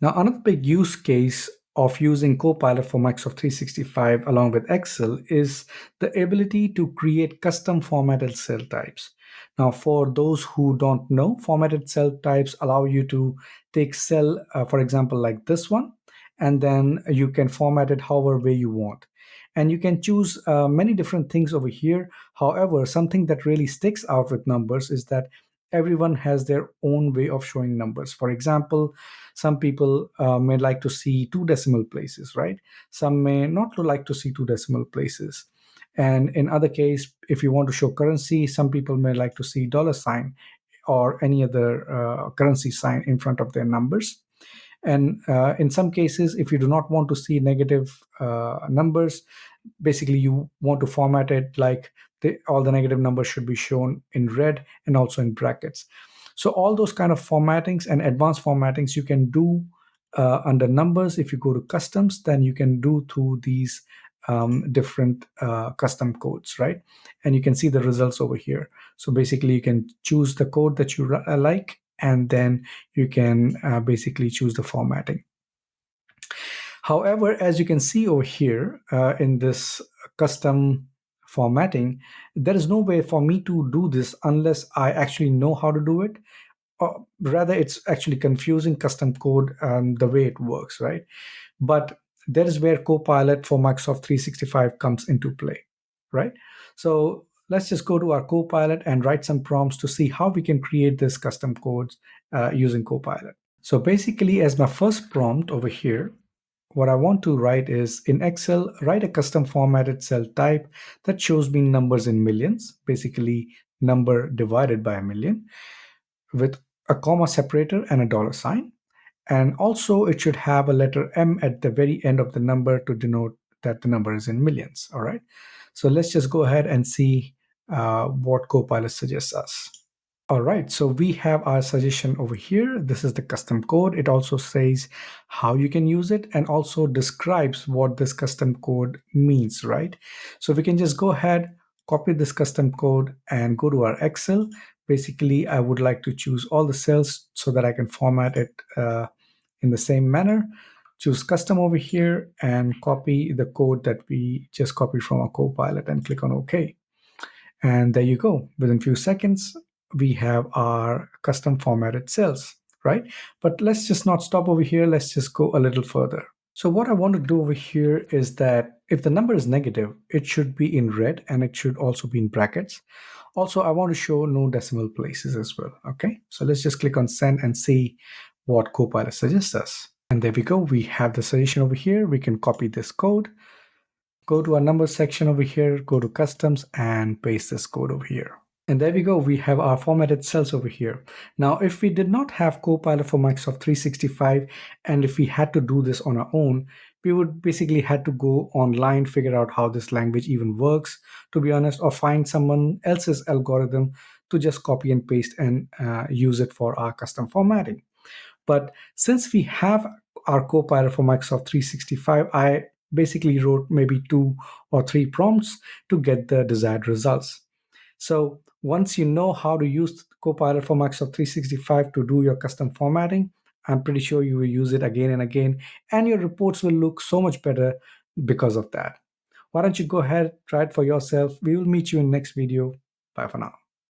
Now, another big use case of using Copilot for Microsoft 365 along with Excel is the ability to create custom formatted cell types. Now, for those who don't know, formatted cell types allow you to take cell, for example, like this one, and then you can format it however way you want. And you can choose many different things over here. However, something that really sticks out with numbers is that everyone has their own way of showing numbers. For example, some people may like to see two decimal places, right? Some may not like to see two decimal places. And in other case, if you want to show currency, some people may like to see dollar sign or any other currency sign in front of their numbers. And in some cases, if you do not want to see negative numbers, basically you want to format it like all the negative numbers should be shown in red and also in brackets. So all those kind of formattings and advanced formattings you can do under numbers. If you go to customs, then you can do through these different custom codes, right? And you can see the results over here. So basically you can choose the code that you like, and then you can basically choose the formatting. However, as you can see over here in this custom formatting, there is no way for me to do this unless I actually know how to do it. Or rather, it's actually confusing custom code the way it works, right? But that is where Copilot for Microsoft 365 comes into play, right? So let's just go to our Copilot and write some prompts to see how we can create this custom codes using Copilot. So basically, as my first prompt over here, what I want to write is in Excel, write a custom formatted cell type that shows me numbers in millions, basically number divided by a million, with a comma separator and a dollar sign. And also, it should have a letter M at the very end of the number to denote that the number is in millions. All right. So let's just go ahead and see what Copilot suggests us. All right, so we have our suggestion over here. This is the custom code. It also says how you can use it and also describes what this custom code means, right? So we can just go ahead, copy this custom code and go to our Excel. Basically, I would like to choose all the cells so that I can format it in the same manner. Choose custom over here and copy the code that we just copied from our Copilot and click on OK. And there you go. Within few seconds, we have our custom formatted cells, right? But let's just not stop over here. Let's just go a little further. So what I want to do over here is that if the number is negative, it should be in red and it should also be in brackets. Also, I want to show no decimal places as well. Okay, so let's just click on send and see what Copilot suggests us. And there we go. We have the suggestion over here. We can copy this code, go to our numbers section over here, go to customs and paste this code over here. And there we go, we have our formatted cells over here. Now, if we did not have Copilot for Microsoft 365, and if we had to do this on our own, we would basically had to go online, figure out how this language even works, to be honest, or find someone else's algorithm to just copy and paste and use it for our custom formatting. But since we have our Copilot for Microsoft 365, I basically wrote maybe 2 or 3 prompts to get the desired results. So once you know how to use Copilot for Microsoft 365 to do your custom formatting, I'm pretty sure you will use it again and again, and your reports will look so much better because of that. Why don't you go ahead, try it for yourself? We will meet you in next video. Bye for now.